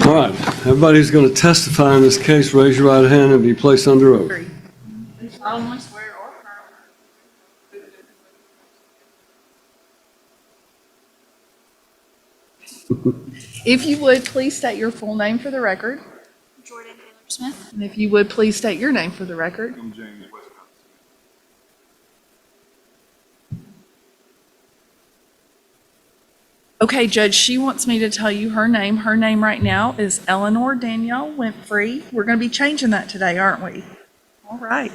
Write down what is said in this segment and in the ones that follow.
All right, everybody's going to testify in this case. Raise your right hand and be placed under oath. Do solemnly swear or affirm. If you would, please state your full name for the record. Jordan Taylor Smith. And if you would, please state your name for the record. I'm James Westcott. Okay, Judge, she wants me to tell you her name. Her name right now is Eleanor Danielle Winfrey. We're going to be changing that today, aren't we? All right.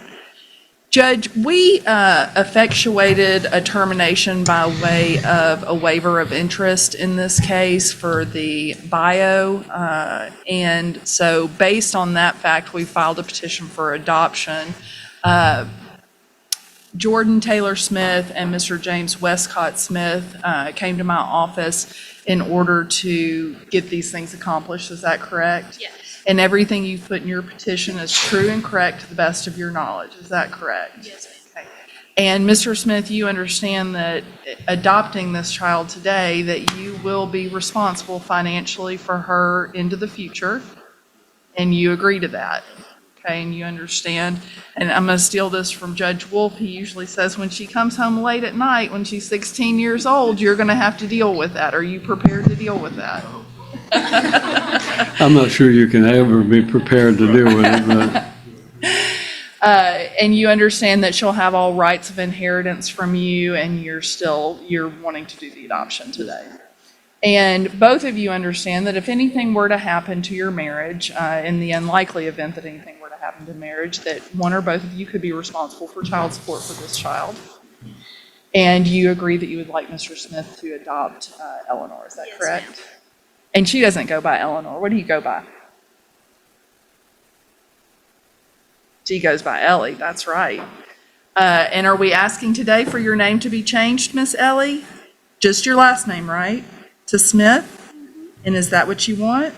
Judge, we effectuated a termination by way of a waiver of interest in this case for the bio. And so based on that fact, we filed a petition for adoption. Jordan Taylor Smith and Mr. James Westcott Smith came to my office in order to get these things accomplished. Is that correct? Yes. And everything you've put in your petition is true and correct to the best of your knowledge. Is that correct? Yes, ma'am. Okay. And Mr. Smith, you understand that adopting this child today, that you will be responsible financially for her into the future, and you agree to that. Okay, and you understand, and I'm going to steal this from Judge Wolfe. He usually says when she comes home late at night, when she's 16 years old, you're going to have to deal with that. Are you prepared to deal with that? I'm not sure you can ever be prepared to deal with it, but And you understand that she'll have all rights of inheritance from you, and you're wanting to do the adoption today. And both of you understand that if anything were to happen to your marriage, in the unlikely event that anything were to happen to marriage, that one or both of you could be responsible for child support for this child. And you agree that you would like Mr. Smith to adopt Eleanor, is that Yes, correct? ma'am. And she doesn't go by Eleanor. What do you go by? She goes by Ellie, that's right. And are we asking today for your name to be changed, Miss Ellie? Just your last name, right? To Smith? And is that what you want?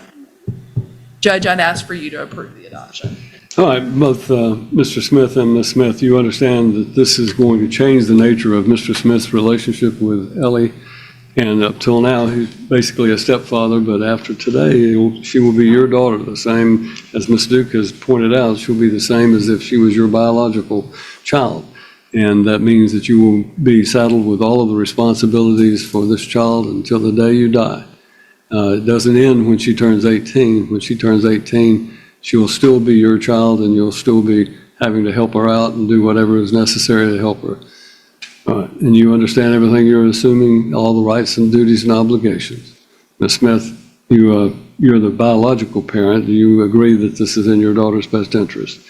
Judge, I'd ask for you to approve the adoption. all right, both Mr. Smith and Ms. Smith, you understand that this is going to change the nature of Mr. Smith's relationship with Ellie. And up till now, he's basically a stepfather, but after today, she will be your daughter, the same as Ms. Duke has pointed out. She'll be the same as if she was your biological child. And that means that you will be saddled with all of the responsibilities for this child until the day you die. It doesn't end when she turns 18. When she turns 18, she will still be your child, and you'll still be having to help her out and do whatever is necessary to help her. All right, and you understand everything you're assuming, all the rights and duties and obligations. Ms. Smith, you're the biological parent. Do you agree that this is in your daughter's best interest?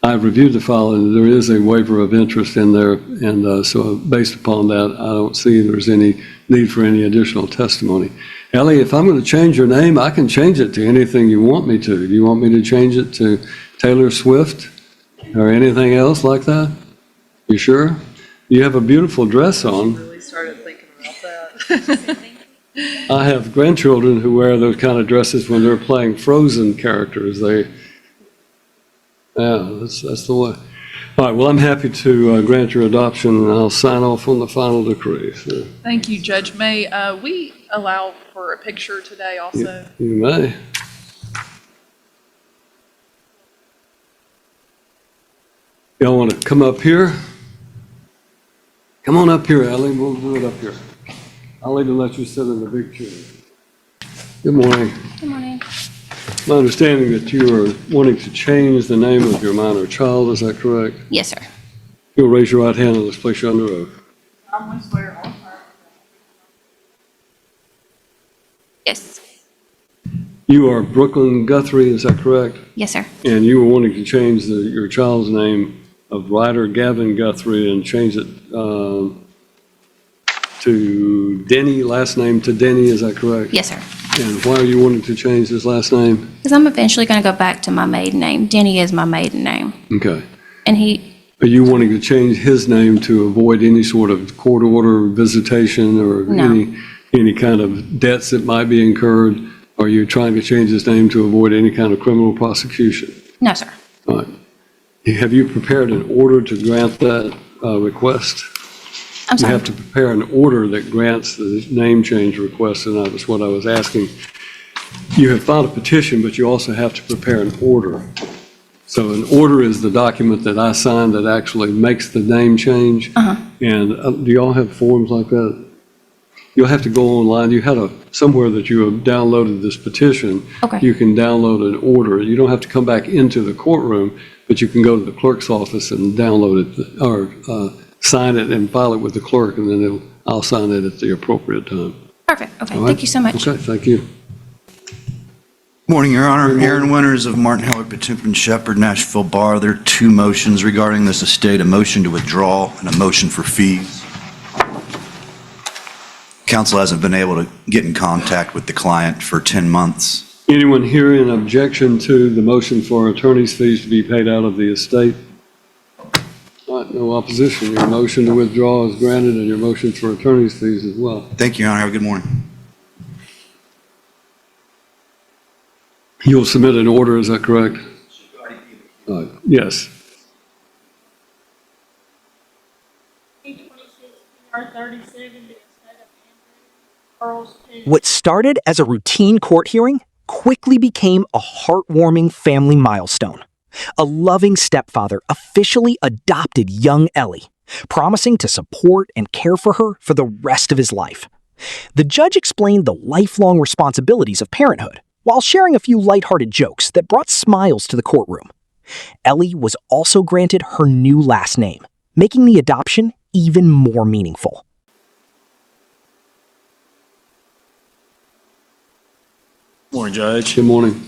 I've reviewed the file, and there is a waiver of interest in there, and so based upon that, I don't see there's any need for any additional testimony. Ellie, if I'm going to change your name, I can change it to anything you want me to. Do you want me to change it to Taylor Swift or anything else like that? You sure? You have a beautiful dress on. Really started thinking about that. I have grandchildren who wear those kind of dresses when they're playing Frozen characters. That's the way. All right, well, I'm happy to grant your adoption, and I'll sign off on the final decree. So Thank you, Judge. May we allow for a picture today also? you may. Y'all want to come up here? Come on up here, Ellie. We'll do it up here. I'll even let you sit in the big chair. Good morning. Good morning. My understanding that you are wanting to change the name of your minor child, is that correct? Yes, sir. You'll raise your right hand and let's place you under oath. I swear or affirm. Yes. You are Brooklyn Guthrie, is that correct? Yes, sir. And you were wanting to change your child's name of Ryder Gavin Guthrie and change it to Denny, last name to Denny, is that correct? Yes, sir. And why are you wanting to change his last name? Because I'm eventually going to go back to my maiden name. Denny is my maiden name. Okay. And he, Are you wanting to change his name to avoid any sort of court order visitation or No. any kind of debts that might be incurred? Or are you trying to change his name to avoid any kind of criminal prosecution? no, sir. All right. Have you prepared an order to grant that request? I'm You sorry. have to prepare an order that grants the name change request, and that was what I was asking. you have filed a petition, but you also have to prepare an order. So an order is the document that I sign that actually makes the name change. And do y'all have forms like that? You'll have to go online. You had somewhere that you have downloaded this petition. Okay. You can download an order. You don't have to come back into the courtroom, but you can go to the clerk's office and download it or sign it and file it with the clerk, and then I'll sign it at the appropriate time. Perfect. Okay. All right? Thank you so much. Okay, thank you. Morning, Your Honor. Aaron Winters of Martin Heller, Potemkin Shepherd, Nashville Bar. There are two motions regarding this estate, a motion to withdraw and a motion for fees. Counsel hasn't been able to get in contact with the client for 10 months. Anyone here in objection to the motion for attorney's fees to be paid out of the estate? All right, no opposition. Your motion to withdraw is granted, and your motion for attorney's fees as well. Thank you, Your Honor. Have a good morning. You'll submit an order, is that correct? Yes. What started as a routine court hearing quickly became a heartwarming family milestone. A loving stepfather officially adopted young Ellie, promising to support and care for her for the rest of his life. The judge explained the lifelong responsibilities of parenthood, while sharing a few lighthearted jokes that brought smiles to the courtroom. Ellie was also granted her new last name, making the adoption even more meaningful. Morning, Judge. Good morning.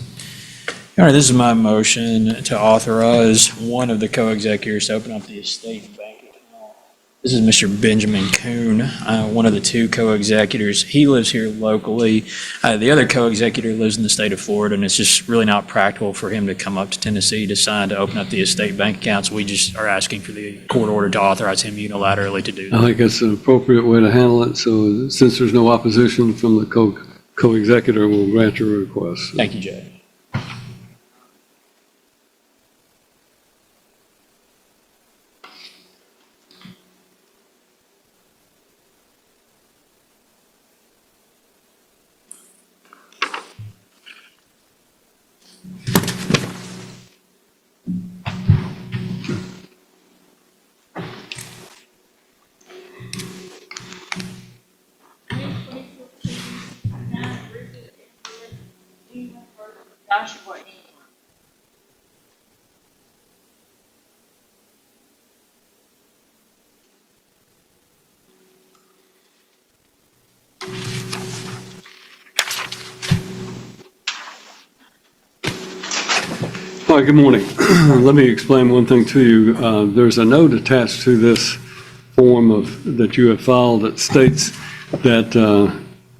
All right, this is my motion to authorize one of the co-executors to open up the estate and bank account. This is Mr. Benjamin Kuhn, one of the two co-executors. He lives here locally. The other co-executor lives in the state of Florida, and it's just really not practical for him to come up to Tennessee to sign to open up the estate bank accounts. We just are asking for the court order to authorize him unilaterally to do that. I think that's an appropriate way to handle it. So since there's no opposition from the co-executor, we'll grant your request. Thank you, Judge. Joshua Ingram. All right, good morning. Let me explain one thing to you. There's a note attached to this form that you have filed that states that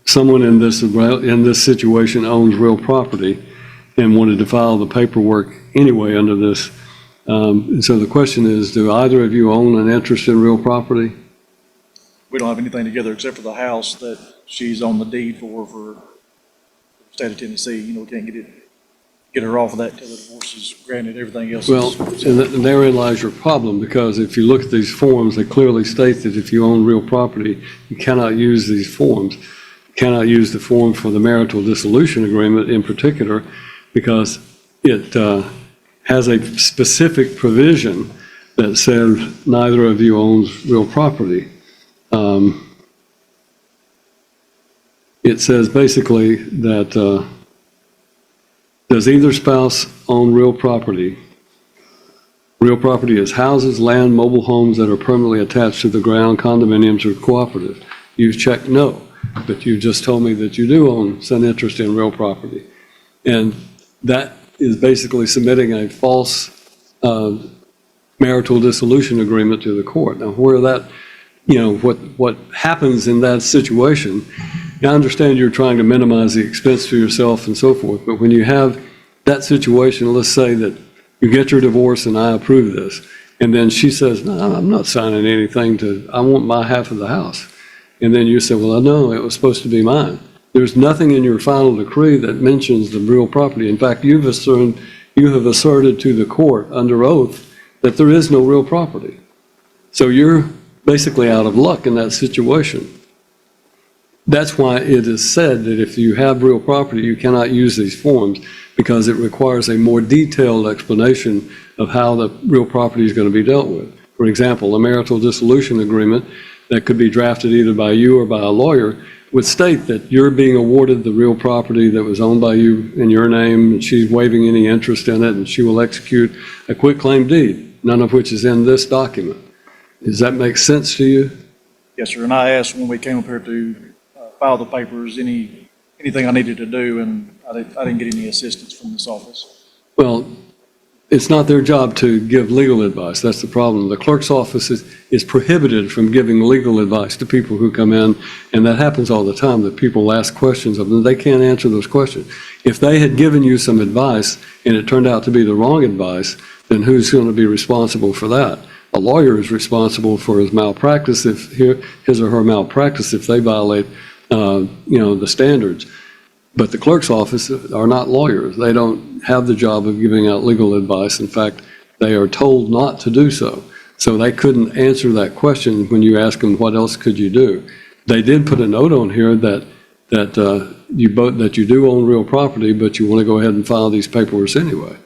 someone in this situation owns real property and wanted to file the paperwork anyway under this. And so the question is, do either of you own an interest in real property? We don't have anything together except for the house that she's on the deed for the state of Tennessee. You know, we can't get her off of that until the divorce is granted. Everything else Well, is. and therein lies your problem, because if you look at these forms, they clearly state that if you own real property, you cannot use these forms. You cannot use the form for the marital dissolution agreement in particular, because it has a specific provision that says neither of you owns real property. It says basically that does either spouse own real property? Real property is houses, land, mobile homes that are permanently attached to the ground, condominiums, or cooperative. You've checked no, but you just told me that you do own some interest in real property. And that is basically submitting a false marital dissolution agreement to the court. Now, where that, what happens in that situation, I understand you're trying to minimize the expense to yourself and so forth, but when you have that situation, let's say that you get your divorce and I approve this, and then she says, no, I'm not signing anything I want my half of the house. And then you say, well, I know it was supposed to be mine. There's nothing in your final decree that mentions the real property. In fact, you have asserted to the court under oath that there is no real property. So you're basically out of luck in that situation. That's why it is said that if you have real property, you cannot use these forms because it requires a more detailed explanation of how the real property is going to be dealt with. For example, a marital dissolution agreement that could be drafted either by you or by a lawyer would state that you're being awarded the real property that was owned by you in your name, and she's waiving any interest in it, and she will execute a quitclaim deed, none of which is in this document. Does that make sense to you? Yes, sir. And I asked when we came up here to file the papers, anything I needed to do, and I didn't get any assistance from this office. Well, it's not their job to give legal advice. That's the problem. The clerk's office is prohibited from giving legal advice to people who come in, and that happens all the time, that people ask questions of them. They can't answer those questions. If they had given you some advice and it turned out to be the wrong advice, then who's going to be responsible for that? A lawyer is responsible for his malpractice, his or her malpractice, if they violate, the standards. But the clerk's office are not lawyers. They don't have the job of giving out legal advice. In fact, they are told not to do so. So they couldn't answer that question when you ask them, what else could you do? They did put a note on here that you do own real property, but you want to go ahead and file these paperwork anyway.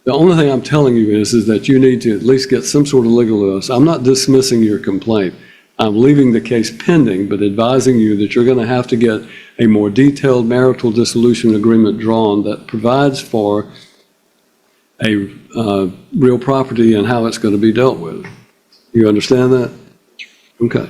The only thing I'm telling you is that you need to at least get some sort of legal advice. I'm not dismissing your complaint. I'm leaving the case pending, but advising you that you're going to have to get a more detailed marital dissolution agreement drawn that provides for a real property and how it's going to be dealt with. You understand that? Okay.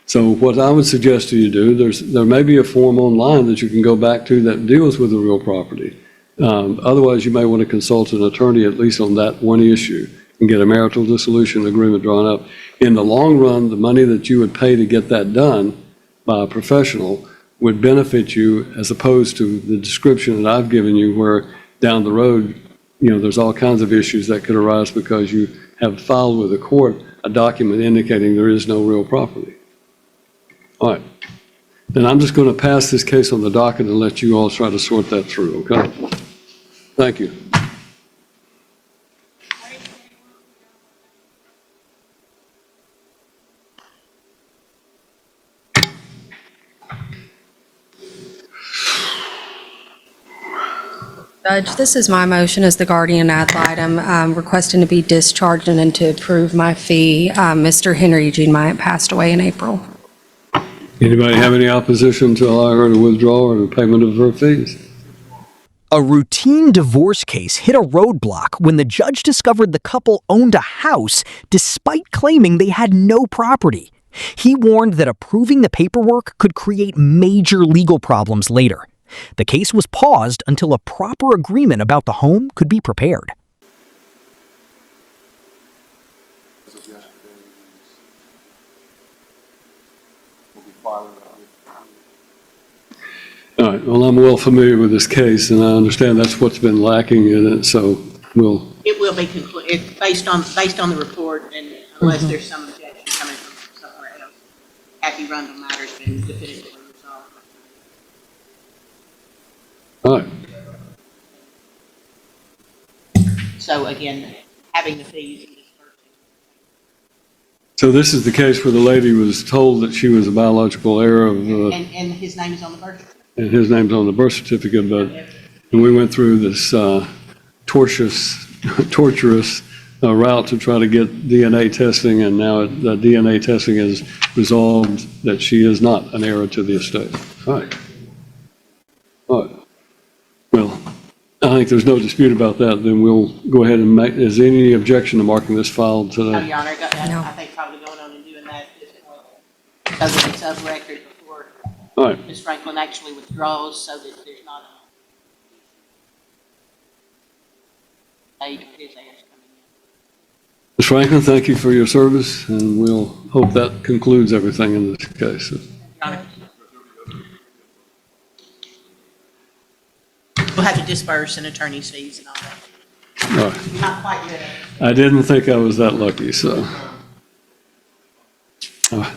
So what I would suggest to you do, there may be a form online that you can go back to that deals with the real property. Otherwise, you may want to consult an attorney at least on that one issue and get a marital dissolution agreement drawn up. In the long run, the money that you would pay to get that done by a professional would benefit you as opposed to the description that I've given you where down the road, there's all kinds of issues that could arise because you have filed with the court a document indicating there is no real property. All right. Then I'm just going to pass this case on the docket and let you all try to sort that through, okay? Thank you. Judge, this is my motion as the guardian ad litem, requesting to be discharged and then to approve my fee. Mr. Henry Eugene Myatt passed away in April. Anybody have any opposition to allow her to withdraw or the payment of her fees? A routine divorce case hit a roadblock when the judge discovered the couple owned a house despite claiming they had no property. He warned that approving the paperwork could create major legal problems later. The case was paused until a proper agreement about the home could be prepared. All right, well, I'm well familiar with this case, and I understand that's what's been lacking in it, so It will be concluded, it's based on the report, and unless there's some objection coming from somewhere else, Happy Rundle matter's been definitively resolved. all right. So again, having the fees and dispersing. So this is the case where the lady was told that she was a biological heir of, And his name is on the birth certificate. and his name's on the birth certificate, and we went through this torturous route to try to get DNA testing, and now the DNA testing has resolved that she is not an heir to the estate. All right. All right. Well, I think there's no dispute about that. Then we'll go ahead and make, is there any objection to marking this file No, today? Your Honor, No. I think probably going on and doing that at this point, so that it's of record before All right. Ms. Franklin actually withdraws, so that there's not a date of his heirs coming in. Ms. Franklin, thank you for your service, and we'll hope that concludes everything in this case. Your Honor. We'll have to disperse and attorney's fees and all that. All right. You're not quite good at it. I didn't think I was that lucky, so. All right.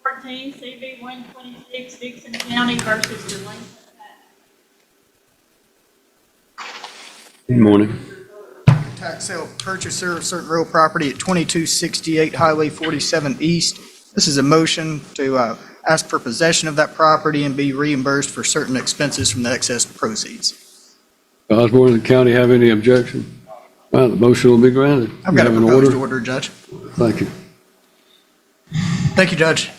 14 CV 126 Dixon County versus Delaney. Good morning. Tax sale purchaser of certain real property at 2268 Highway 47 East. This is a motion to ask for possession of that property and be reimbursed for certain expenses from the excess proceeds. Osborne and the county have any objection? Well, the motion will be granted. I've got a You have an proposed order, Judge. Thank you. Thank you, Judge.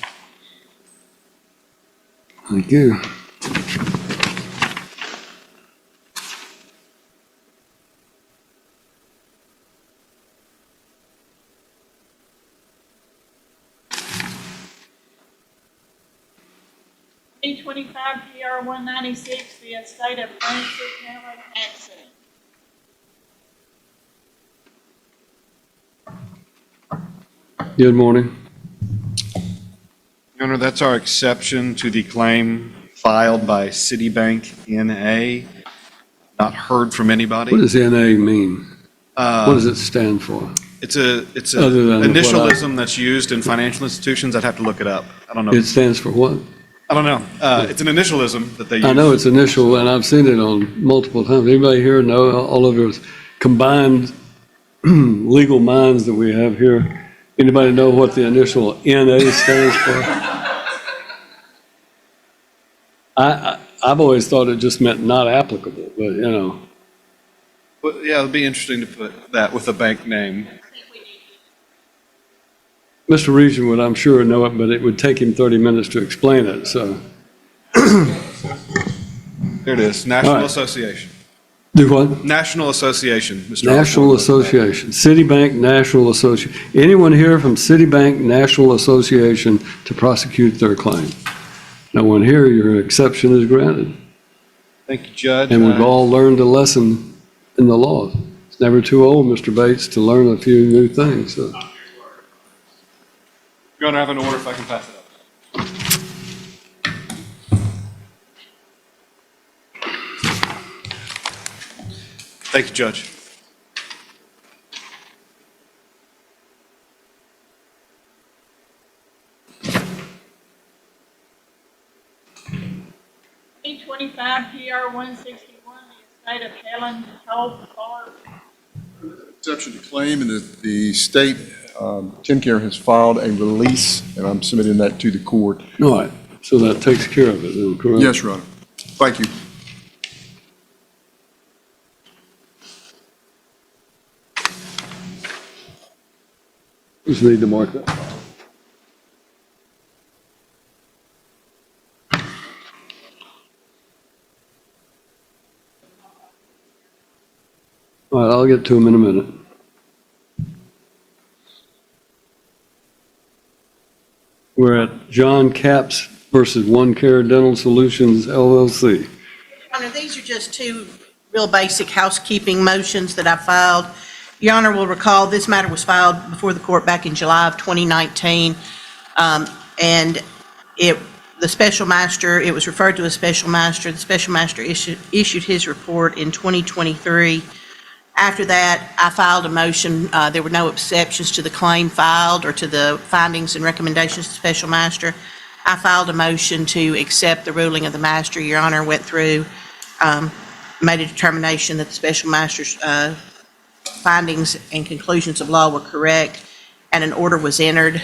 Thank you. $325 PR 196, the estate of Francis Helen Hanson. Good morning. Your Honor, that's our exception to the claim filed by Citibank NA, not heard from anybody. What does NA mean? What does it stand for? It's a Other than what initialism that's used in financial institutions. I'd have to look it up. I don't know. It stands for what? I don't know. It's an initialism that they use. I know it's initial, and I've seen it on multiple times. Anybody here know all of those combined legal minds that we have here? Anybody know what the initial NA stands for? I've always thought it just meant not applicable, but you know. Well, yeah, it'd be interesting to put that with a bank name. Mr. Regan would, I'm sure, know it, but it would take him 30 minutes to explain it, so. There it is, National All right. Association. Do what? National Association, Mr. National Osborne. Association, Citibank National Association. Anyone here from Citibank National Association to prosecute their claim? No one here, your exception is granted. Thank you, Judge. And we've all learned a lesson in the law. It's never too old, Mr. Bates, to learn a few new things, so. Your Honor, I have an order if I can pass it up. Thank you, Judge. $325 PR 161, the estate of Helen Hope Clark. Exception to claim, and that the state, TennCare has filed a release, and I'm submitting that to the court. All right, so that takes care of it, then, correct? Yes, Your Honor. Thank you. Just need to mark that. All right, I'll get to him in a minute. We're at John Capps versus One Care Dental Solutions LLC. Your Honor, these are just two real basic housekeeping motions that I filed. Your Honor will recall this matter was filed before the court back in July of 2019. And the special master, it was referred to as special master. The special master issued his report in 2023. After that, I filed a motion. There were no exceptions to the claim filed or to the findings and recommendations of the special master. I filed a motion to accept the ruling of the master. Your Honor went through, made a determination that the special master's findings and conclusions of law were correct, and an order was entered.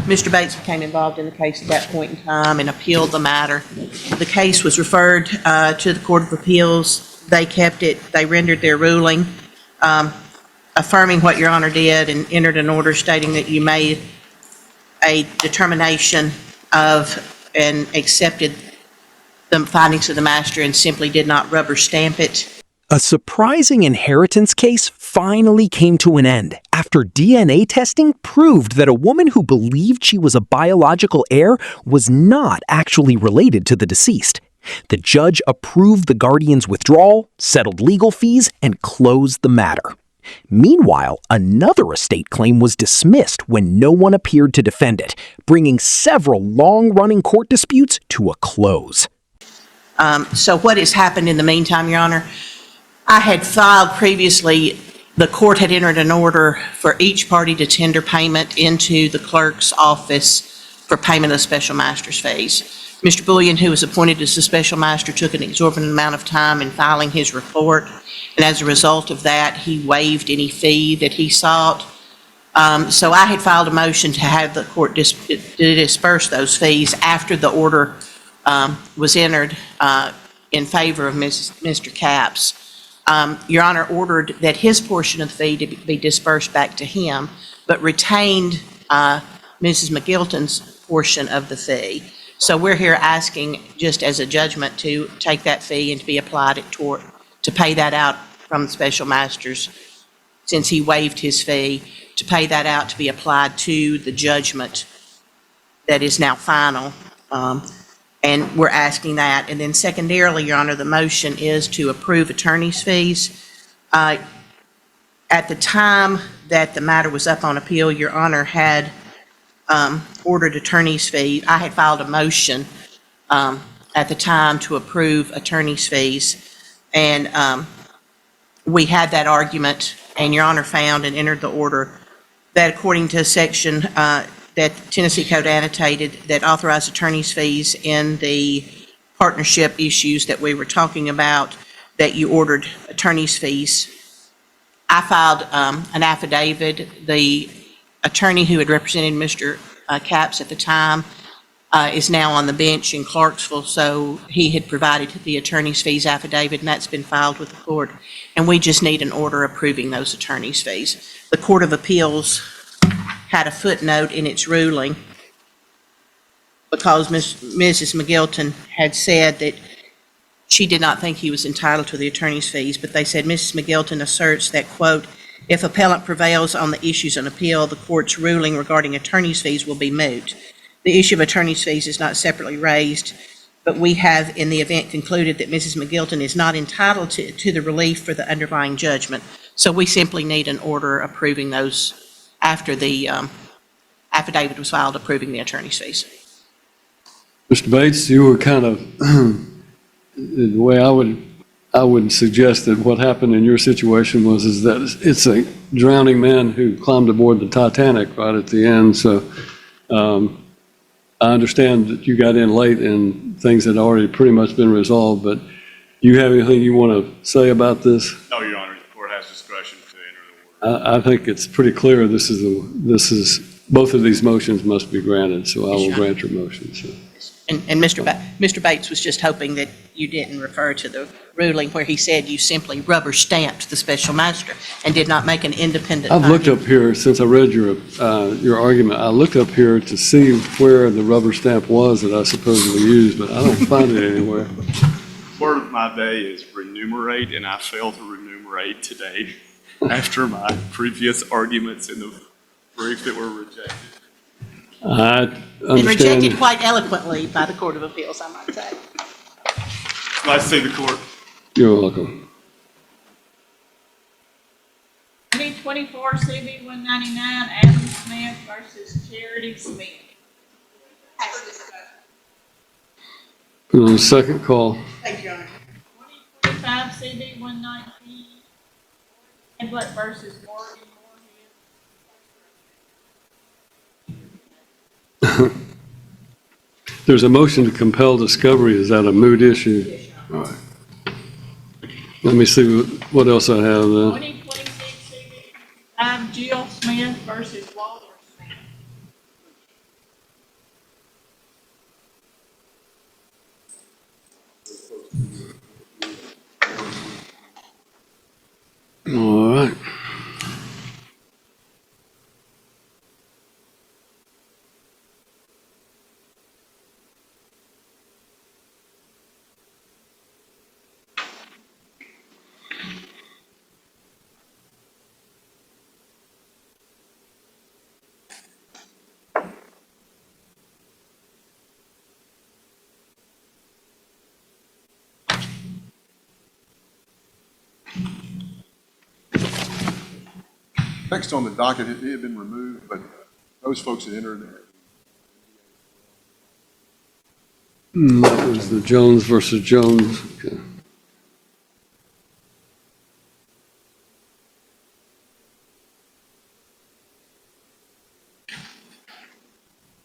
Mr. Bates became involved in the case at that point in time and appealed the matter. The case was referred to the Court of Appeals. They kept it, they rendered their ruling, affirming what Your Honor did, and entered an order stating that you made a determination of and accepted the findings of the master and simply did not rubber stamp it. A surprising inheritance case finally came to an end after DNA testing proved that a woman who believed she was a biological heir was not actually related to the deceased. The judge approved the guardian's withdrawal, settled legal fees, and closed the matter. Meanwhile, another estate claim was dismissed when no one appeared to defend it, bringing several long-running court disputes to a close. So what has happened in the meantime, Your Honor? I had filed previously, the court had entered an order for each party to tender payment into the clerk's office for payment of the special master's fees. Mr. Bullion, who was appointed as the special master, took an exorbitant amount of time in filing his report, and as a result of that, he waived any fee that he sought. So I had filed a motion to have the court to disperse those fees after the order was entered in favor of Mr. Capps. Your Honor ordered that his portion of the fee to be dispersed back to him, but retained Mrs. McGilton's portion of the fee. So we're here asking, just as a judgment, to take that fee and to be applied to pay that out from the special masters, since he waived his fee, to pay that out to be applied to the judgment that is now final. And we're asking that. And then secondarily, Your Honor, the motion is to approve attorney's fees. At the time that the matter was up on appeal, Your Honor had ordered attorney's fees. I had filed a motion at the time to approve attorney's fees. And we had that argument, and Your Honor found and entered the order that according to a section that Tennessee Code annotated that authorized attorney's fees in the partnership issues that we were talking about, that you ordered attorney's fees. I filed an affidavit. The attorney who had represented Mr. Capps at the time is now on the bench in Clarksville, so he had provided the attorney's fees affidavit, and that's been filed with the court. And we just need an order approving those attorney's fees. The Court of Appeals had a footnote in its ruling because Mrs. McGilton had said that she did not think he was entitled to the attorney's fees, but they said Mrs. McGilton asserts that, quote, if appellant prevails on the issues on appeal, the court's ruling regarding attorney's fees will be moot. The issue of attorney's fees is not separately raised, but we have in the event concluded that Mrs. McGilton is not entitled to the relief for the underlying judgment. So we simply need an order approving those after the affidavit was filed approving the attorney's fees. Mr. Bates, you were kind of, the way I would suggest that what happened in your situation is that it's a drowning man who climbed aboard the Titanic right at the end. So I understand that you got in late and things had already pretty much been resolved, but you have anything you want to say about this? No, Your Honor, the court has discretion to enter the order. I think it's pretty clear this is both of these motions must be granted, so I will grant your motion. So. And Mr. Bates was just hoping that you didn't refer to the ruling where he said you simply rubber stamped the special master and did not make an independent I've looked finding. up here, since I read your argument, I looked up here to see where the rubber stamp was that I supposedly used, but I don't find it anywhere. Word of my day is remunerate, and I failed to remunerate today after my previous arguments in the brief that were rejected. I And understand. rejected quite eloquently by the Court of Appeals, I might say. Nice to see the court. You're welcome. 2024 CB 199, Adam Smith versus Charity Smith. Put on the second call. Thank you, Your Honor. 2025 CB 119, Edlet versus Morgan Moorhead. There's a motion to compel discovery. Is that a moot issue? All right. Let me see what else I have there. 2026 CB Jill Smith versus Walter Smith. All right. Next on the docket, it had been removed, but those folks had entered. That was the Jones versus Jones. Okay.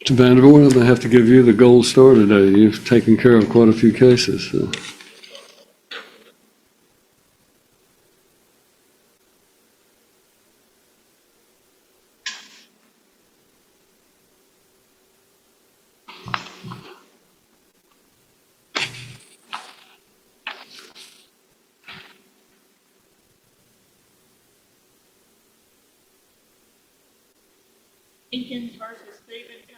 Mr. Vandervoort, I'm going to have to give you the gold star today. You've taken care of quite a few cases. So. Jenkins versus Stephen King.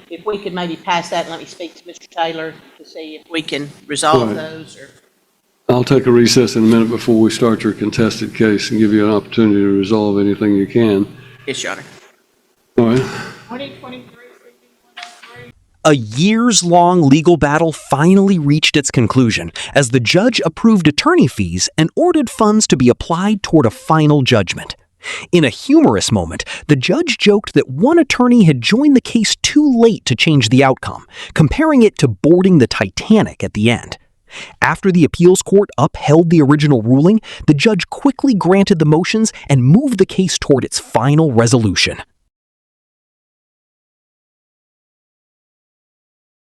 If we could maybe pass that and let me speak to Mr. Taylor to see if we can resolve Right. those, or, I'll take a recess in a minute before we start your contested case and give you an opportunity to resolve anything you can. yes, Your Honor. All right. 2023 CD 103. A years-long legal battle finally reached its conclusion as the judge approved attorney fees and ordered funds to be applied toward a final judgment. In a humorous moment, the judge joked that one attorney had joined the case too late to change the outcome, comparing it to boarding the Titanic at the end. After the appeals court upheld the original ruling, the judge quickly granted the motions and moved the case toward its final resolution.